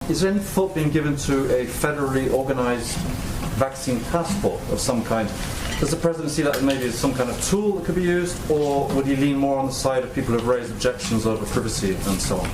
Is there any thought being given to a federally organized vaccine passport of some kind? Does the President see that as maybe as some kind of tool that could be used, or would he lean more on the side of people who have raised objections over privacy and so on?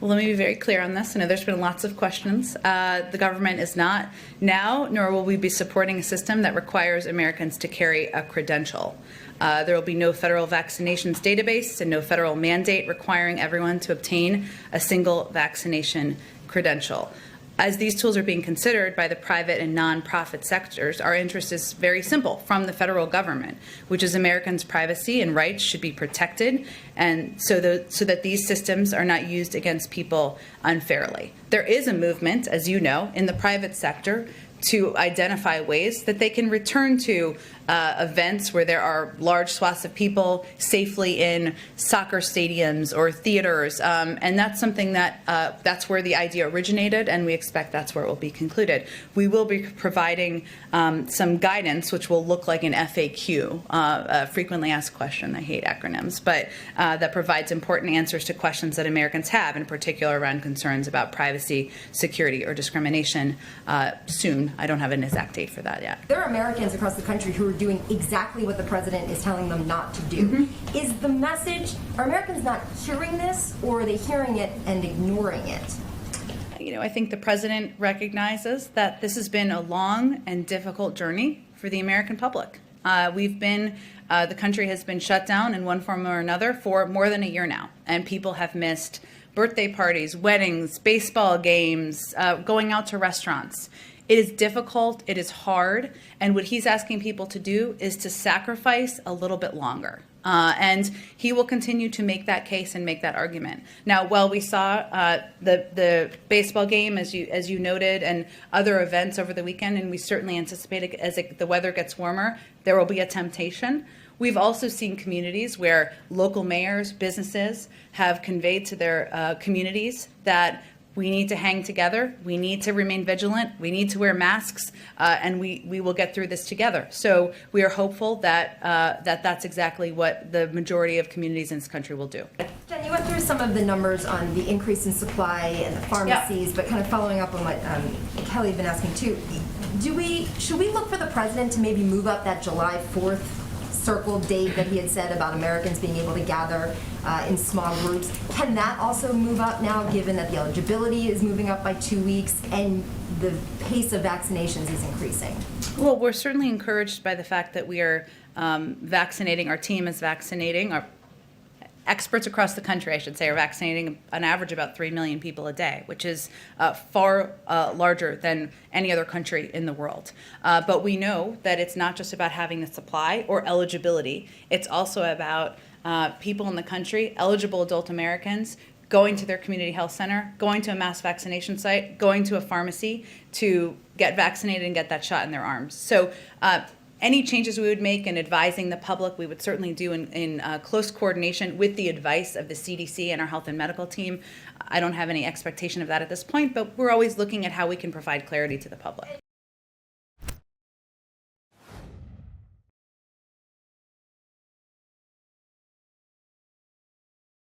Well, let me be very clear on this. I know there's been lots of questions. The government is not now, nor will we be supporting a system that requires Americans to carry a credential. There will be no federal vaccinations database and no federal mandate requiring everyone to obtain a single vaccination credential. As these tools are being considered by the private and nonprofit sectors, our interest is very simple from the federal government, which is Americans' privacy and rights should be protected, and so that these systems are not used against people unfairly. There is a movement, as you know, in the private sector to identify ways that they can return to events where there are large swaths of people safely in soccer stadiums or theaters, and that's something that that's where the idea originated, and we expect that's where it will be concluded. We will be providing some guidance, which will look like an FAQ, a frequently asked question. I hate acronyms, but that provides important answers to questions that Americans have, in particular around concerns about privacy, security, or discrimination soon. I don't have an exact date for that yet. There are Americans across the country who are doing exactly what the president is telling them not to do. Mm-hmm. Is the message, are Americans not hearing this, or are they hearing it and ignoring it? You know, I think the president recognizes that this has been a long and difficult journey for the American public. The country has been shut down in one form or another for more than a year now, and people have missed birthday parties, weddings, baseball games, going out to restaurants. It is difficult, it is hard, and what he's asking people to do is to sacrifice a little bit longer. And he will continue to make that case and make that argument. Now, while we saw the baseball game, as you noted, and other events over the weekend, and we certainly anticipate as the weather gets warmer, there will be a temptation. We've also seen communities where local mayors, businesses have conveyed to their communities that we need to hang together, we need to remain vigilant, we need to wear masks, and we will get through this together. So we are hopeful that that's exactly what the majority of communities in this country will do. Jen, you went through some of the numbers on the increase in supply and the pharmacies, but kind of following up on what Kelly had been asking too, should we look for the president to maybe move up that July 4th circle date that he had said about Americans being able to gather in small groups? Can that also move up now, given that the eligibility is moving up by 2 weeks and the pace of vaccinations is increasing? Well, we're certainly encouraged by the fact that we are vaccinating. Our team is vaccinating. Our experts across the country, I should say, are vaccinating on average about 3 million people a day, which is far larger than any other country in the world. But we know that it's not just about having the supply or eligibility. It's also about people in the country, eligible adult Americans, going to their community health center, going to a mass vaccination site, going to a pharmacy to get vaccinated and get that shot in their arms. So any changes we would make in advising the public, we would certainly do in close coordination with the advice of the CDC and our health and medical team. I don't have any expectation of that at this point, but we're always looking at how we can provide clarity to the public.